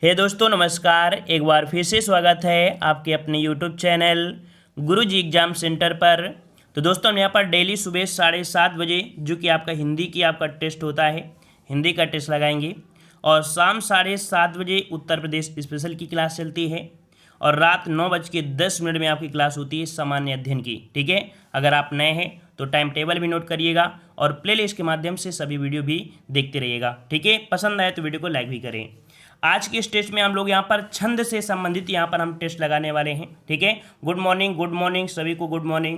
हे दोस्तों नमस्कार। एक बार फिर से स्वागत है आपके अपने यूट्यूब चैनल गुरुजी एग्जाम सेंटर पर। तो दोस्तों हम यहाँ पर डेली सुबह 7:30 बजे जो कि आपका हिंदी की आपका टेस्ट होता है, हिंदी का टेस्ट लगाएंगे और शाम 7:30 बजे उत्तर प्रदेश स्पेशल की क्लास चलती है और रात 9:10 में आपकी क्लास होती है सामान्य अध्ययन की। ठीक है, अगर आप नए हैं तो टाइम टेबल भी नोट करिएगा और प्लेलिस्ट के माध्यम से सभी वीडियो भी देखते रहिएगा। ठीक है, पसंद आए तो वीडियो को लाइक भी करें। आज के इस टेस्ट में हम लोग यहाँ पर छंद से संबंधित यहाँ पर हम टेस्ट लगाने वाले हैं। ठीक है, गुड मॉर्निंग सभी को गुड मॉर्निंग।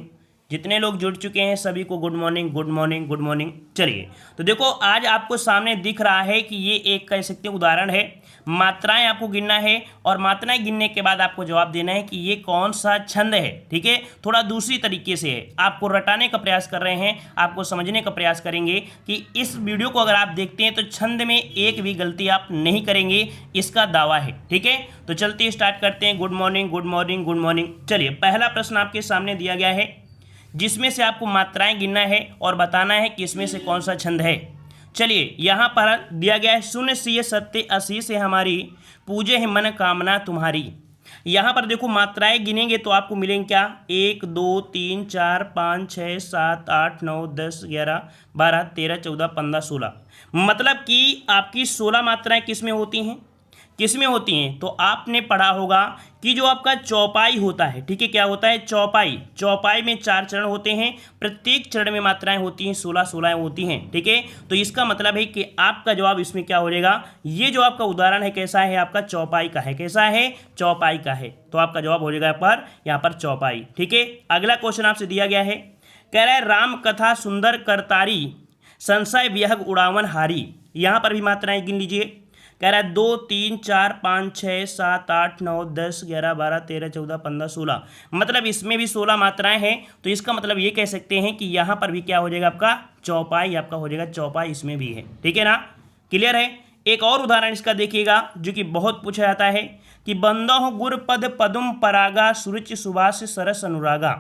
जितने लोग जुड़ चुके हैं सभी को good morning good morning good morning. चलिए, तो देखो आज आपको सामने दिख रहा है कि ये एक कह सकते हैं उदाहरण है। मात्राएं आपको गिनना है और मात्राएं गिनने के बाद आपको जवाब देना है कि ये कौन सा छंद है। ठीक है, थोड़ा दूसरी तरीके से है, आपको रटाने का प्रयास कर रहे हैं, आपको समझने का प्रयास करेंगे कि इस वीडियो को अगर आप देखते हैं तो छंद में एक भी गलती आप नहीं करेंगे, इसका दावा है। ठीक है, तो चलते स्टार्ट करते हैं। Good morning good morning good morning. चलिए, पहला प्रश्न आपके सामने दिया गया है जिसमें से आपको मात्राएं गिनना है और बताना है कि इसमें से कौन सा छंद है। चलिए, यहाँ पर दिया गया है शून्य सिय सत्य असी से हमारी पूजे है मन कामना तुम्हारी। यहाँ पर देखो मात्राएं गिनेंगे तो आपको मिलेंगे क्या, 1 2 3 4 5 6 7 8 9 10 11 12 13 14 15 16। मतलब कि आपकी 16 मात्राएं किस में होती हैं, किस में होती हैं? तो आपने पढ़ा होगा कि जो आपका चौपाई होता है, ठीक है, क्या होता है चौपाई। चौपाई में 4 चरण होते हैं, प्रत्येक चरण में मात्राएं होती हैं 16 होती हैं। ठीक है, तो इसका मतलब है कि आपका जवाब इसमें क्या हो जाएगा, ये जो आपका उदाहरण है कैसा है, आपका चौपाई का है। कैसा है, चौपाई का है, तो आपका जवाब हो जाएगा यहाँ पर चौपाई। ठीक है, अगला क्वेश्चन आपसे दिया गया है, कह रहा है राम कथा सुंदर करतारी संशय विहग उड़ावन हारी। यहाँ पर भी मात्राएं गिन लीजिए। कह रहा है 2 3 4 5 6 7 8 9 10 11 12 13 14 15 16। मतलब इसमें भी 16 मात्राएं हैं, तो इसका मतलब ये कह सकते हैं कि यहाँ पर भी क्या हो जाएगा, आपका चौपाई, आपका हो जाएगा चौपाई, इसमें भी है। ठीक है ना, क्लियर है। एक और उदाहरण इसका देखिएगा जो कि बहुत पूछा जाता है कि बंदो गुर पद पदुम परागा सुरुचि सुभाष सरस अनुरागा।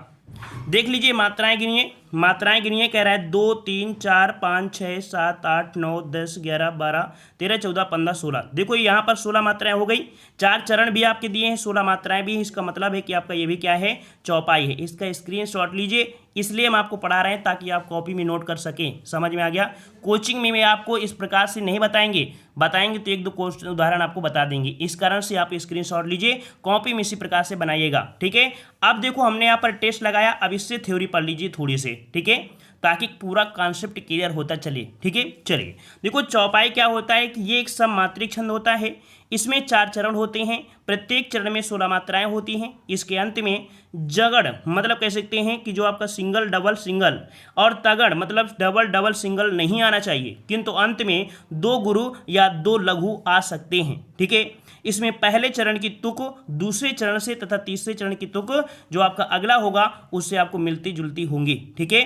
देख लीजिए, मात्राएं गिनिए, मात्राएं गिनिए। कह रहा है 2 3 4 5 6 7 8 9 10 11 12 13 14 15 16। देखो यहाँ पर 16 मात्राएं हो गई, 4 चरण भी आपके दिए हैं, 16 मात्राएं भी। इसका मतलब है कि आपका ये भी क्या है, चौपाई है। इसका स्क्रीनशॉट लीजिए, इसलिए हम आपको पढ़ा रहे हैं ताकि आप कॉपी में नोट कर सकें। समझ में आ गया। कोचिंग में आपको इस प्रकार से नहीं बताएंगे तो 1-2 उदाहरण आपको बता देंगे, इस कारण से आप स्क्रीनशॉट लीजिए, कॉपी में इसी प्रकार से बनाइएगा। ठीक है, अब देखो हमने यहाँ पर टेस्ट लगाया, अब इससे थ्योरी पढ़ लीजिए थोड़ी से। ठीक है, ताकि पूरा कॉन्सेप्ट क्लियर होता चले। ठीक है, चलिए देखो चौपाई क्या होता है कि ये एक सममात्रिक छंद होता है। इसमें 4 चरण होते हैं, प्रत्येक चरण में 16 मात्राएं होती हैं। इसके अंत में जगड़ मतलब कह सकते हैं कि जो आपका सिंगल डबल सिंगल और तगड़ मतलब डबल डबल सिंगल नहीं आना चाहिए, किंतु अंत में 2 गुरु या 2 लघु आ सकते हैं। ठीक है, इसमें पहले चरण की तुक दूसरे चरण से तथा तीसरे चरण की तुक जो आपका अगला होगा उससे आपको मिलती जुलती होंगी। ठीक है,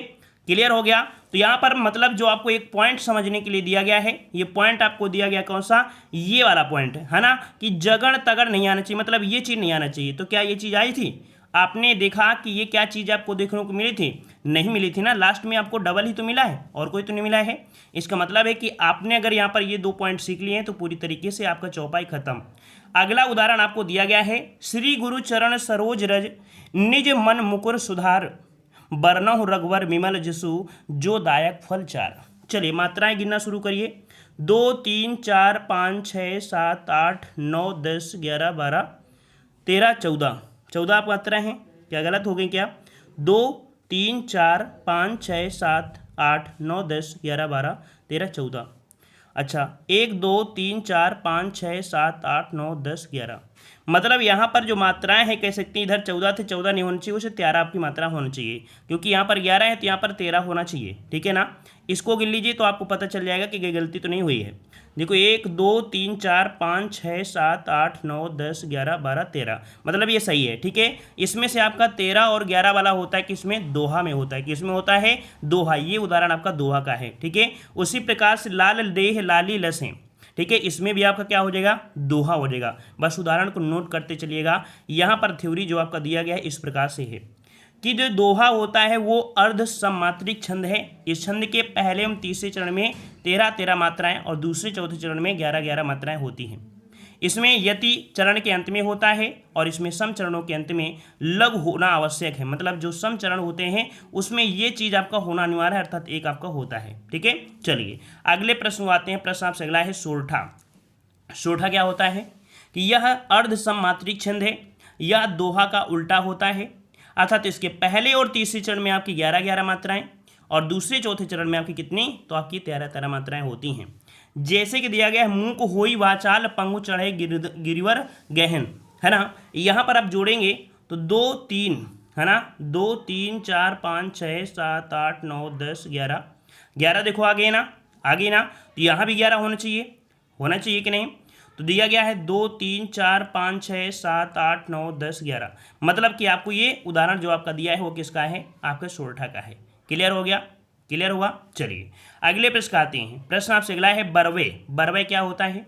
क्लियर हो गया। तो यहाँ पर मतलब जो आपको एक पॉइंट समझने के लिए दिया गया है, ये पॉइंट आपको दिया गया कौन सा, ये वाला पॉइंट है ना, कि जगड़ तगड़ नहीं आना चाहिए, मतलब ये चीज़ नहीं आना चाहिए। तो क्या ये चीज़ आई थी? आपने देखा कि ये क्या चीज़ आपको देखने को मिली थी, नहीं मिली थी ना, लास्ट में आपको डबल ही तो मिला है और कोई तो नहीं मिला है। इसका मतलब है कि आपने अगर यहाँ पर ये 2 पॉइंट सीख लिए हैं तो पूरी तरीके से आपका चौपाई खत्म। अगला उदाहरण आपको दिया गया है, श्री गुरु चरण सरोज रज निज मन मुकुर सुधार बरनहु रघुवर विमल जसु जो दायक फल चार। चलिए मात्राएं गिनना शुरू करिए। 2 3 4 5 6 7 8 9 10 11 12 13 14 14 आप मात्राएं हैं, क्या गलत हो गई क्या? 2 3 4 5 6 7 8 9 10 11 12 13 14। अच्छा, 1 2 3 4 5 6 7 8 9 10 11। मतलब यहाँ पर जो मात्राएं हैं कह सकते हैं, इधर 14 थे, 14 नहीं होना चाहिए, उसे 13 आपकी मात्रा होना चाहिए, क्योंकि यहाँ पर 11 है तो यहाँ पर 13 होना चाहिए। ठीक है ना, इसको गिन लीजिए तो आपको पता चल जाएगा कि गलती तो नहीं हुई है। देखो 1 2 3 4 5 6 7 8 9 10 11 12 13, मतलब ये सही है। ठीक है, इसमें से आपका 13 और 11 वाला होता है किसमें, दोहा में होता है। किसमें होता है, दोहा। ये उदाहरण आपका दोहा का है। ठीक है, उसी प्रकार से लाल देह लाली लसें, ठीक है, इसमें भी आपका क्या हो जाएगा, दोहा हो जाएगा। बस उदाहरण को नोट करते चलिएगा। यहाँ पर थ्योरी जो आपका दिया गया है इस प्रकार से है कि जो दोहा होता है वो अर्ध सममात्रिक छंद है। इस छंद के पहले एवं तीसरे चरण में 13-13 मात्राएं और दूसरे चौथे चरण में 11-11 मात्राएं होती हैं। इसमें यति चरण के अंत में होता है और इसमें सम चरणों के अंत में लघु होना आवश्यक है। मतलब जो सम चरण होते हैं उसमें ये चीज आपका होना अनिवार्य है, अर्थात एक आपका होता है। ठीक है, चलिए अगले प्रश्न आते हैं। प्रश्न आपसे अगला है सोरठा। सोरठा क्या होता है कि यह अर्ध सममात्रिक छंद है, यह दोहा का उल्टा होता है, अर्थात इसके पहले और तीसरे चरण में आपकी 11-11 मात्राएं और दूसरे चौथे चरण में आपकी कितनी, तो आपकी 13-13 मात्राएं होती हैं। जैसे कि दिया गया है मूक होई वाचाल पंगु चढ़े गिरिवर गहन, है ना। यहाँ पर आप जोड़ेंगे तो 2 3, है ना, 2 3 4 5 6 7 8 9 10 11, 11 देखो आगे ना, आगे ना, तो यहाँ भी 11 होना चाहिए कि नहीं। तो दिया गया है 2 3 4 5 6 7 8 9 10 11, मतलब कि आपको ये उदाहरण जो आपका दिया है वो किसका है, आपके सोरठा का है। क्लियर हो गया, क्लियर हुआ। चलिए अगले प्रश्न आते हैं। प्रश्न आपसे अगला है बरवे। बरवे क्या होता है,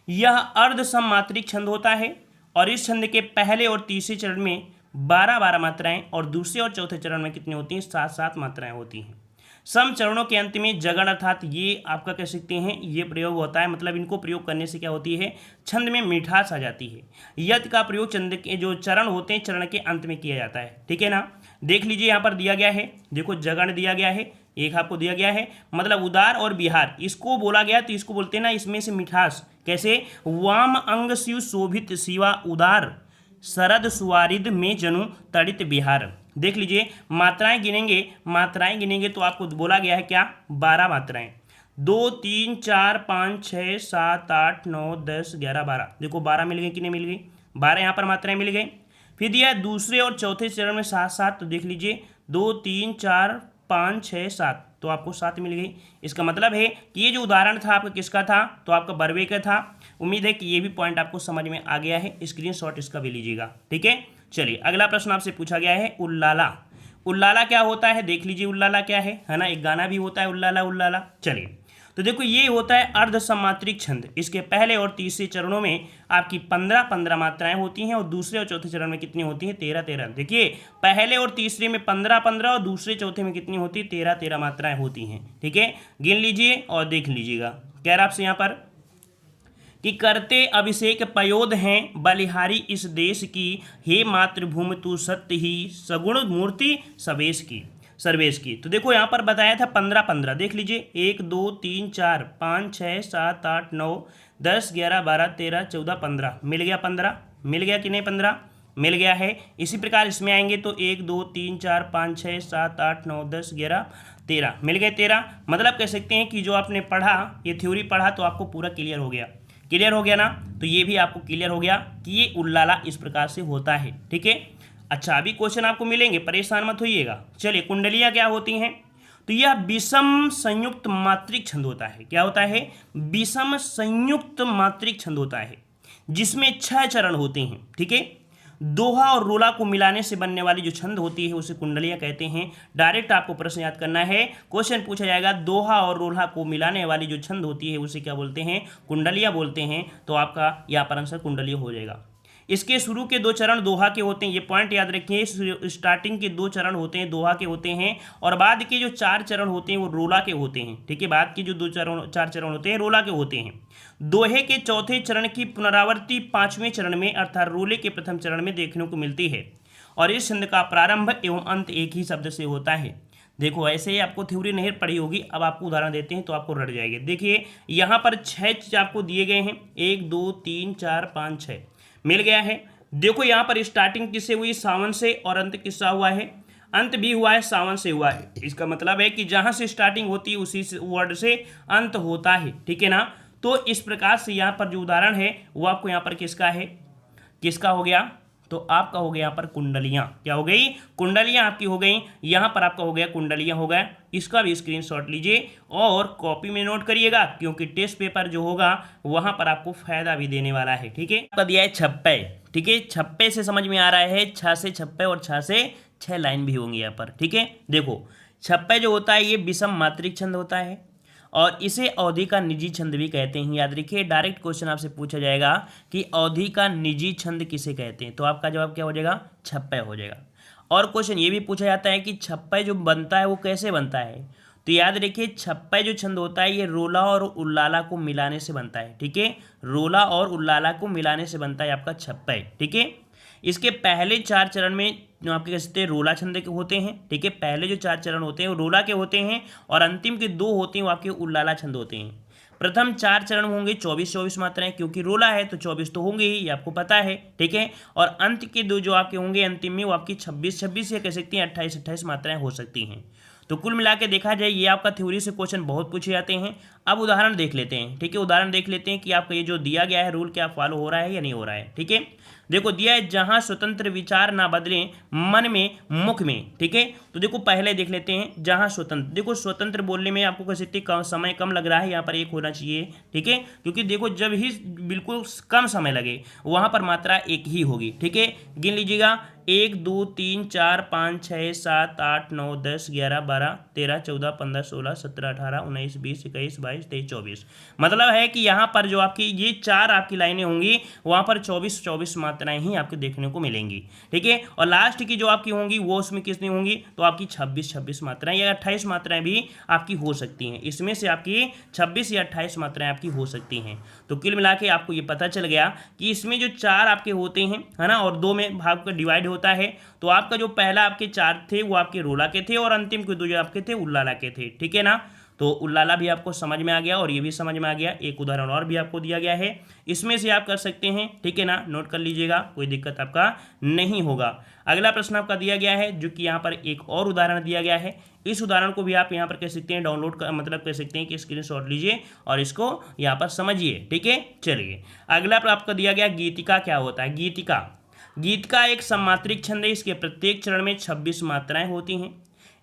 यह अर्ध सममात्रिक छंद होता है और इस छंद के पहले और तीसरे चरण में 12-12 मात्राएं और दूसरे और चौथे चरण में कितनी होती हैं, 7-7 मात्राएं होती हैं। सम चरणों के अंत में जगड़, अर्थात ये आपका कह सकते हैं ये प्रयोग होता है, मतलब इनको प्रयोग करने से क्या होती है, छंद में मिठास आ जाती है। यद का प्रयोग छंद के जो चरण होते हैं चरण के अंत में किया जाता है। ठीक है ना, देख लीजिए यहाँ पर दिया गया है, देखो जगड़ दिया गया है, एक आपको दिया गया है, मतलब उदार और बिहार इसको बोला गया, तो इसको बोलते हैं ना इसमें से मिठास। कैसे, वाम अंग शिव शोभित शिवा उदार शरद सुवारिद में जनु तड़ित बिहार। देख लीजिए मात्राएं गिनेंगे तो आपको बोला गया है क्या, 12 मात्राएं, 2 3 4 5 6 7 8 9 10 11 12, देखो 12 मिल गई कि नहीं मिल गई, 12 यहाँ पर मात्राएं मिल गई। फिर दिया है दूसरे और चौथे चरण में 7-7, तो देख लीजिए 2 3 4 5 6 7, तो आपको 7 मिल गई। इसका मतलब है कि ये जो उदाहरण था आपका किसका था, तो आपका बरवे का था। उम्मीद है कि ये भी पॉइंट आपको समझ में आ गया है, स्क्रीनशॉट इसका भी लीजिएगा। ठीक है, चलिए अगला प्रश्न आपसे पूछा गया है उल्लाला। उल्लाला क्या होता है, देख लीजिए उल्लाला क्या है ना, एक गाना भी होता है उल्लाला उल्लाला। चलिए तो देखो ये होता है अर्ध सममात्रिक छंद, इसके पहले और तीसरे चरणों में आपकी 15-15 मात्राएं होती हैं और दूसरे और चौथे चरण में कितनी होती हैं, 13-13। देखिए पहले और तीसरे में 15-15 और दूसरे चौथे में कितनी होती है, 13-13 मात्राएं होती हैं। ठीक है, गिन लीजिए और देख लीजिएगा। कह रहा आपसे यहाँ पर कि करते अभिषेक पयोध हैं बलिहारी इस देश की, हे मातृभूमि तू सत्य ही सगुण मूर्ति सर्वेश की। तो देखो यहाँ पर बताया था 15-15, देख लीजिए 1 2 3 4 5 6 7 8 9 10 11 12 13 14 15, मिल गया 15, मिल गया कि नहीं, 15 मिल गया है। इसी प्रकार इसमें आएंगे तो 1 2 3 4 5 6 7 8 9 10 11 13, मिल गए 13। मतलब कह सकते हैं कि जो आपने पढ़ा, ये थ्योरी पढ़ा तो आपको पूरा क्लियर हो गया, क्लियर हो गया ना। तो ये भी आपको क्लियर हो गया कि ये उल्लाला इस प्रकार से होता है। ठीक है, अच्छा अभी क्वेश्चन आपको मिलेंगे, परेशान मत होइएगा। चलिए कुंडलियाँ क्या होती हैं, तो यह विषम संयुक्त मात्रिक छंद होता है। क्या होता है, विषम संयुक्त मात्रिक छंद होता है जिसमें 6 चरण होते हैं। ठीक है, दोहा और रोला को मिलाने से बनने वाली जो छंद होती है उसे कुंडलियाँ कहते हैं। डायरेक्ट आपको प्रश्न याद करना है, क्वेश्चन पूछा जाएगा दोहा और रोला को मिलाने वाली जो छंद होती है उसे क्या बोलते हैं, कुंडलियाँ बोलते हैं। तो आपका यहाँ पर आंसर कुंडलिया हो जाएगा। इसके शुरू के 2 चरण दोहा के होते हैं, ये पॉइंट याद रखिए। स्टार्टिंग के 2 चरण होते हैं दोहा के होते हैं और बाद के जो 4 चरण होते हैं वो रोला के होते हैं। ठीक है, बाद के जो 4 चरण होते हैं रोला के होते हैं। दोहे के चौथे चरण की पुनरावृत्ति 5वें चरण में अर्थात रोले के प्रथम चरण में देखने को मिलती है और इस छंद का प्रारंभ एवं अंत एक ही शब्द से होता है। देखो ऐसे ही आपको थ्योरी नहीं पढ़ी होगी, अब आपको उदाहरण देते हैं तो आपको रट जाएंगे। देखिए यहाँ पर 6 चीज आपको दिए गए हैं, 1 2 3 4 5 6 मिल गया है। देखो यहाँ पर स्टार्टिंग किससे हुई, सावन से, और अंत किसका हुआ है, अंत भी हुआ है सावन से हुआ है। इसका मतलब है कि जहाँ से स्टार्टिंग होती है उसी वर्ड से अंत होता है। ठीक है ना, तो इस प्रकार से यहाँ पर जो उदाहरण है वो आपको यहाँ पर किसका है, किसका हो गया, तो आपका हो गया यहाँ पर कुंडलियाँ। क्या हो गई, कुंडलियाँ आपकी हो गई। यहाँ पर आपका हो गया कुंडलियाँ हो गया। इसका भी स्क्रीनशॉट लीजिए और कॉपी में नोट करिएगा क्योंकि टेस्ट पेपर जो होगा वहाँ पर आपको फायदा भी देने वाला है। ठीक है, आपका दिया है छप्पे। ठीक है, छप्पे से समझ में आ रहा है, 6 से छप्पे और 6 से 6 लाइन भी होंगी यहाँ पर। ठीक है, देखो छप्पे जो होता है ये विषम मात्रिक छंद होता है और इसे अवधि का निजी छंद भी कहते हैं। याद रखिए, डायरेक्ट क्वेश्चन आपसे पूछा जाएगा कि अवधि का निजी छंद किसे कहते हैं, तो आपका जवाब क्या हो जाएगा, छप्पे हो जाएगा। और क्वेश्चन ये भी पूछा जाता है कि छप्पे जो बनता है वो कैसे बनता है, तो याद रखिए छप्पय जो छंद होता है ये रोला और उल्लाला को मिलाने से बनता है। ठीक है, रोला और उल्लाला को मिलाने से बनता है आपका छप्पय। ठीक है, इसके पहले 4 चरण में जो आपके कह सकते हैं रोला छंद के होते हैं। ठीक है, पहले जो 4 चरण होते हैं वो रोला के होते हैं और अंतिम के 2 होते हैं वो आपके उल्लाला छंद होते हैं। प्रथम 4 चरण होंगे 24-24 मात्राएं, क्योंकि रोला है तो 24 तो होंगे ही, ये आपको पता है। ठीक है, और अंत के 2 जो आपके होंगे अंतिम में वो आपकी 26-26 या कह सकते हैं 28-28 मात्राएं हो सकती हैं। तो कुल मिला के देखा जाए ये आपका थ्योरी से क्वेश्चन बहुत पूछे जाते हैं। अब उदाहरण देख लेते हैं। ठीक है, उदाहरण देख लेते हैं कि आपका ये जो दिया गया है रूल क्या फॉलो हो रहा है या नहीं हो रहा है। ठीक है, देखो दिया है जहां स्वतंत्र विचार ना बदलें मन में मुख में। ठीक है, तो देखो पहले देख लेते हैं जहां स्वतंत्र। देखो स्वतंत्र बोलने में आपको कैसे समय कम लग रहा है, यहाँ पर 1 होना चाहिए। ठीक है, क्योंकि देखो जब ही बिल्कुल कम समय लगे वहां पर मात्रा 1 ही होगी। ठीक है, गिन लीजिएगा 1 2 3 4 5 6 7 8 9 10 11 12 13 14 15 16 17 18 19 20 21 22 23 24। मतलब है कि यहाँ पर जो आपकी ये 4 आपकी लाइनें होंगी वहाँ पर 24-24 मात्राएं ही आपको देखने को मिलेंगी। ठीक है, और लास्ट की जो आपकी होंगी वो उसमें कितनी होंगी, तो आपकी 26-26 मात्राएं या 28 मात्राएं भी आपकी हो सकती हैं। इसमें से आपकी 26 या 28 मात्राएं आपकी हो सकती हैं। तो कुल मिला के आपको ये पता चल गया कि इसमें जो 4 आपके होते हैं है ना, और 2 में भाग का डिवाइड होता है। तो आपका जो पहला आपके 4 थे वो आपके रोला के थे और अंतिम के 2 जो आपके थे उल्लाला के थे। ठीक है ना, तो उल्लाला भी आपको समझ में आ गया और ये भी समझ में आ गया। एक उदाहरण और भी आपको दिया गया है, इसमें से आप कर सकते हैं। ठीक है ना, नोट कर लीजिएगा, कोई दिक्कत आपका नहीं होगा। अगला प्रश्न आपका दिया गया है जो कि यहाँ पर एक और उदाहरण दिया गया है। इस उदाहरण को भी आप यहाँ पर कह सकते हैं डाउनलोड कर मतलब कह सकते हैं कि स्क्रीनशॉट लीजिए और इसको यहाँ पर समझिए। ठीक है, चलिए अगला आपका दिया गया गीतिका क्या होता है। गीत का एक सम्मात्रिक छंद है। इसके प्रत्येक चरण में 26 मात्राएं होती हैं।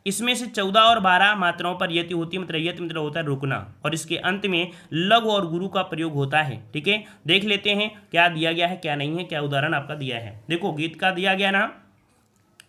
इसमें से 14 और 12 मात्राओं पर यति होती है, मतलब यति मतलब होता है रुकना, और इसके अंत में लघु और गुरु का प्रयोग होता है। ठीक है, देख लेते हैं क्या दिया गया है क्या नहीं है, क्या उदाहरण आपका दिया है। देखो गीत का दिया गया ना,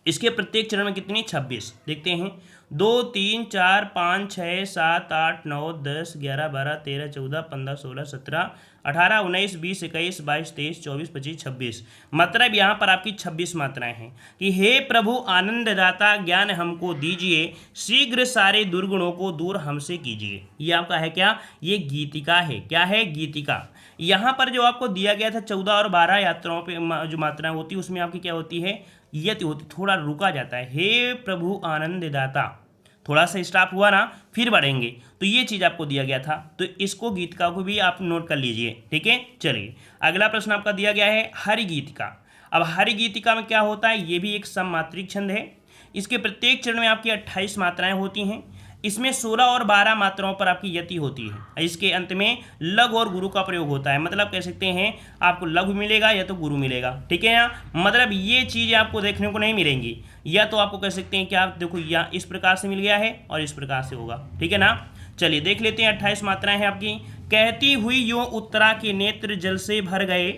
इसके प्रत्येक चरण में कितनी 26 देखते हैं। 2 3 4 5 6 7 8 9 10 11 12 13 14 15 16 17 18 19 20 21 22 23 24 25 26। मतलब यहाँ पर आपकी 26 मात्राएं हैं कि हे प्रभु आनंददाता ज्ञान हमको दीजिए, शीघ्र सारे दुर्गुणों को दूर हमसे कीजिए। ये आपका है क्या, ये गीतिका है। क्या है, गीतिका। यहाँ पर जो आपको दिया गया था 14 और 12 यात्राओं पे जो मात्राएं होती है उसमें आपकी क्या होती है, यति होती, थोड़ा रुका जाता है। हे प्रभु आनंददाता, थोड़ा सा स्टॉप हुआ ना, फिर बढ़ेंगे। तो ये चीज़ आपको दिया गया था, तो इसको गीतिका को भी आप नोट कर लीजिए। ठीक है, चलिए अगला प्रश्न आपका दिया गया है हरि गीतिका। अब हरि गीतिका में क्या होता है, ये भी एक सममात्रिक छंद है। इसके प्रत्येक चरण में आपकी 28 मात्राएं होती हैं। इसमें 16 और 12 मात्राओं पर आपकी यति होती है। इसके अंत में लघु और गुरु का प्रयोग होता है, मतलब कह सकते हैं आपको लघु मिलेगा या तो गुरु मिलेगा। ठीक है ना, मतलब ये चीज़ आपको देखने को नहीं मिलेंगी, या तो आपको कह सकते हैं कि आप देखो या इस प्रकार से मिल गया है और इस प्रकार से होगा। ठीक है ना, चलिए देख लेते हैं। 28 मात्राएं हैं आपकी। कहती हुई यूं उत्तरा के नेत्र जल से भर गए,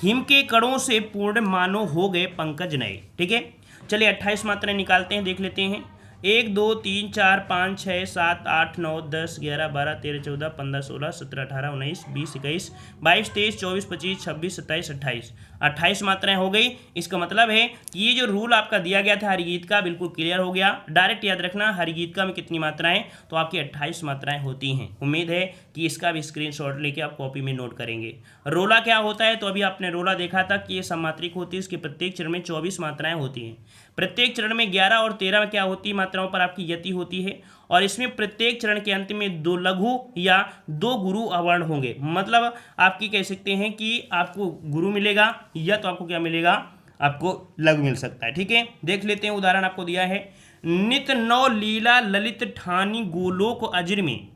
हिम के कणों से पूर्ण मानो हो गए पंकज नए। ठीक है, चलिए 28 मात्राएं निकालते हैं, देख लेते हैं। 1 2 3 4 5 6 7 8 9 10 11 12 13 14 15 16 17 18 19 20 21 22 23 24 25 26 27 28। 28 मात्राएं हो गई। इसका मतलब है कि ये जो रूल आपका दिया गया था हरिगीत का बिल्कुल क्लियर हो गया। डायरेक्ट याद रखना हरिगीत का में कितनी मात्राएं, तो आपकी 28 मात्राएं होती हैं। उम्मीद है कि इसका भी स्क्रीनशॉट लेके आप कॉपी में नोट करेंगे। रोला क्या होता है, तो अभी आपने रोला देखा था कि ये सम्मात्रिक होती है। इसके प्रत्येक चरण में 24 मात्राएं होती हैं। प्रत्येक चरण में 11 और 13 में क्या होती है, मात्राओं पर आपकी यति होती है। और इसमें प्रत्येक चरण के अंत में 2 लघु या 2 गुरु अवर्ण होंगे। मतलब आपकी कह सकते हैं कि आपको गुरु मिलेगा या तो आपको क्या मिलेगा, आपको लघु मिल सकता है। ठीक है, देख लेते हैं उदाहरण आपको दिया है। नित नौ लीला ललित ठानी गोलोक अजिर में,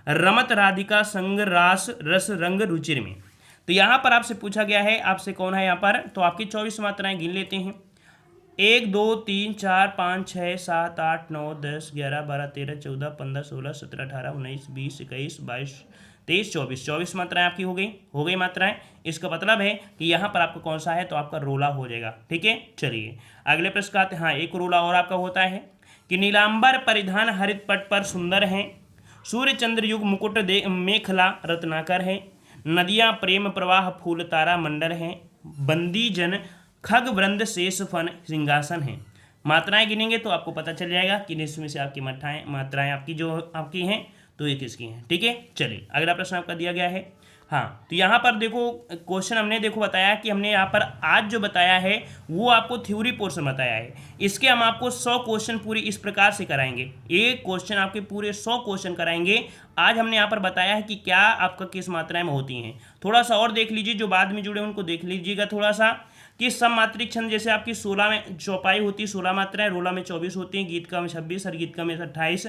रमत राधिका संग रास रस रंग रुचिर में। तो यहाँ पर आपसे पूछा गया है, आपसे कौन है यहाँ पर, तो आपकी 24 मात्राएं गिन लेते हैं। 1 2 3 4 5 6 7 8 9 10 11 12 13 14 15 16 17 18 19 20 21 22 23 24। 24 मात्राएं आपकी हो गई मात्राएं। इसका मतलब है कि यहाँ पर आपका कौन सा है, तो आपका रोला हो जाएगा। ठीक है, चलिए अगले प्रश्न का आते हैं। हाँ, एक रोला और आपका होता है कि नीलांबर परिधान हरित पट पर सुंदर हैं, सूर्य चंद्र युग मुकुट दे मेखला रत्नाकर है, नदियाँ प्रेम प्रवाह फूल तारा मंडल हैं, बंदी जन खग वृंद शेष फन सिंहासन है। मात्राएं गिनेंगे तो आपको पता चल जाएगा कि इसमें से आपकी मात्राएं आपकी जो आपकी हैं तो ये किसकी हैं। ठीक है, चलिए अगला प्रश्न आपका दिया गया है। हाँ, तो यहाँ पर देखो क्वेश्चन हमने देखो बताया कि हमने यहाँ पर आज जो बताया है वो आपको थ्योरी पोर्शन बताया है। इसके हम आपको 100 क्वेश्चन पूरे इस प्रकार से कराएंगे, एक क्वेश्चन आपके पूरे 100 क्वेश्चन कराएंगे। आज हमने यहाँ पर बताया है कि क्या आपका किस मात्रा में होती हैं। थोड़ा सा और देख लीजिए, जो बाद में जुड़े उनको देख लीजिएगा थोड़ा सा, कि सममात्रिक छंद जैसे आपकी 16 में चौपाई होती है, 16 मात्राएं, रोला में 24 होती हैं, गीत का में 26, हर गीत का में 28।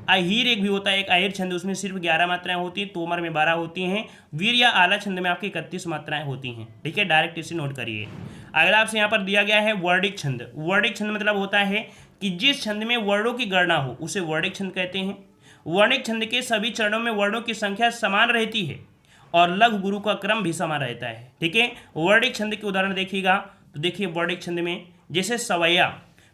अहीर एक भी होता है, एक अहीर छंद, उसमें सिर्फ 11 मात्राएं होती हैं, तोमर में 12 होती हैं, वीर या आला छंद में आपकी 31 मात्राएं होती हैं। ठीक है, डायरेक्ट इसे नोट करिए। अगला आपसे यहाँ पर दिया गया है वर्णिक छंद। वर्णिक छंद मतलब होता है कि जिस छंद में वर्णों की गणना हो उसे वर्णिक छंद कहते हैं। वर्णिक छंद के सभी चरणों में वर्णों की संख्या समान रहती है और लघु गुरु का क्रम भी समान रहता है। ठीक है, वर्णिक छंद के उदाहरण देखिएगा तो देखिए वर्णिक छंद में जैसे सवैया,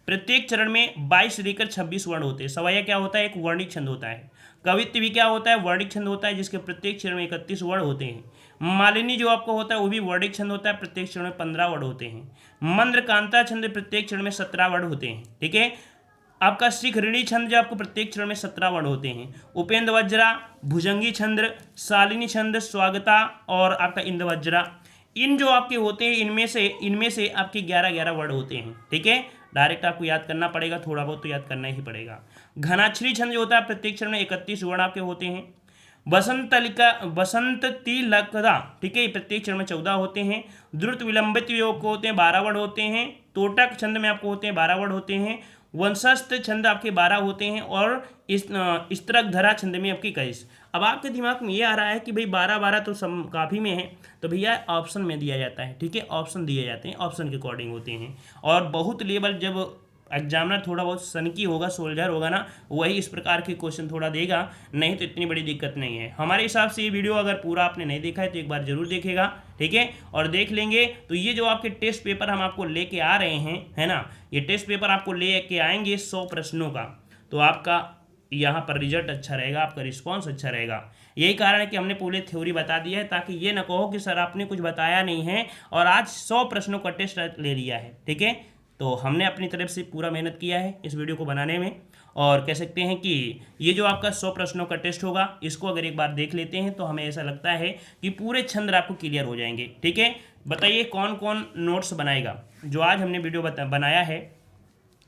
प्रत्येक चरण में 22 से लेकर 26 वर्ण होते हैं। सवैया क्या होता है, एक वर्णिक छंद होता है। कवित्व भी क्या होता है, वर्णिक छंद होता है, जिसके प्रत्येक चरण में 31 वर्ण होते हैं। मालिनी जो आपको होता है वो भी वर्णिक छंद होता है, प्रत्येक चरण में 15 वर्ण होते हैं। मंद्रकांता छंद प्रत्येक चरण में 17 वर्ण होते हैं। ठीक है, आपका शिख ऋणी छंद जो आपको प्रत्येक चरण में 17 वर्ण होते हैं। उपेंद्र वज्रा, भुजंगी छंद, शालिनी छंद, स्वागता और आपका इंद्र वज्रा, इन जो आपके होते हैं इनमें से आपके 11-11 वर्ण होते हैं। ठीक है, डायरेक्ट आपको याद करना पड़ेगा, थोड़ा बहुत तो याद करना ही पड़ेगा। घनाक्षरी छंद जो होता है प्रत्येक चरण में 31 वर्ण आपके होते हैं। बसंत तिलकदा, ठीक है, प्रत्येक चरण में 14 होते हैं। द्रुत विलंबित योग को होते हैं 12 वर्ण होते हैं। तोटक छंद में आपको होते हैं 12 वर्ण होते हैं। वंशस्थ छंद आपके 12 होते हैं और इस तरह धरा छंद में आपकी 21। अब आपके दिमाग में ये आ रहा है कि भाई 12-12 तो काफ़ी में है, तो भैया ऑप्शन में दिया जाता है। ठीक है, ऑप्शन दिए जाते हैं, ऑप्शन के अकॉर्डिंग होते हैं। और बहुत लेवल जब एग्जामिनर थोड़ा बहुत सनकी होगा, सोल्जर होगा ना, वही इस प्रकार के क्वेश्चन थोड़ा देगा, नहीं तो इतनी बड़ी दिक्कत नहीं है। हमारे हिसाब से ये वीडियो अगर पूरा आपने नहीं देखा है तो एक बार जरूर देखेगा। ठीक है, और देख लेंगे तो ये जो आपके टेस्ट पेपर हम आपको लेके आ रहे हैं, है ना, ये टेस्ट पेपर आपको लेके आएंगे 100 प्रश्नों का, तो आपका यहाँ पर रिजल्ट अच्छा रहेगा, आपका रिस्पॉन्स अच्छा रहेगा। यही कारण है कि हमने पूरे थ्योरी बता दिया है, ताकि ये ना कहो कि सर आपने कुछ बताया नहीं है और आज 100 प्रश्नों का टेस्ट ले लिया है। ठीक है, तो हमने अपनी तरफ से पूरा मेहनत किया है इस वीडियो को बनाने में, और कह सकते हैं कि ये जो आपका 100 प्रश्नों का टेस्ट होगा, इसको अगर एक बार देख लेते हैं तो हमें ऐसा लगता है कि पूरे छंद आपको क्लियर हो जाएंगे। ठीक है, बताइए कौन कौन नोट्स बनाएगा। जो आज हमने वीडियो बनाया है,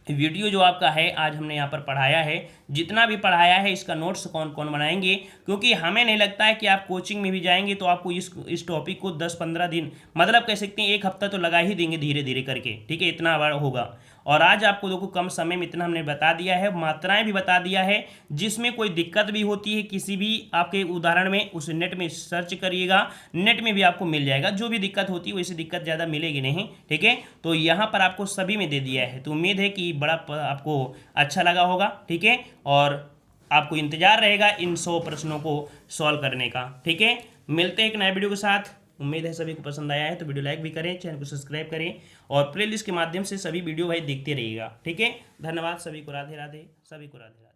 वीडियो जो आपका है आज हमने यहाँ पर पढ़ाया है, जितना भी पढ़ाया है इसका नोट्स कौन कौन बनाएंगे, क्योंकि हमें नहीं लगता है कि आप कोचिंग में भी जाएंगे तो आपको इस टॉपिक को 10-15 दिन, मतलब कह सकते हैं 1 हफ्ता तो लगा ही देंगे धीरे धीरे करके। ठीक है, इतना बड़ा होगा। और आज आपको देखो कम समय में इतना हमने बता दिया है, मात्राएं भी बता दिया है। जिसमें कोई दिक्कत भी होती है किसी भी आपके उदाहरण में, उसे नेट में सर्च करिएगा, नेट में भी आपको मिल जाएगा। जो भी दिक्कत होती है वैसे दिक्कत ज़्यादा मिलेगी नहीं। ठीक है, तो यहाँ पर आपको सभी में दे दिया है, तो उम्मीद है कि बड़ा आपको अच्छा लगा होगा। ठीक है, और आपको इंतजार रहेगा इन 100 प्रश्नों को सॉल्व करने का। ठीक है, मिलते हैं एक नए वीडियो के साथ। उम्मीद है सभी को पसंद आया है, तो वीडियो लाइक भी करें, चैनल को सब्सक्राइब करें और प्लेलिस्ट के माध्यम से सभी वीडियो भाई देखते रहिएगा। ठीक है, धन्यवाद सभी को, राधे राधे, सभी को राधे राधे।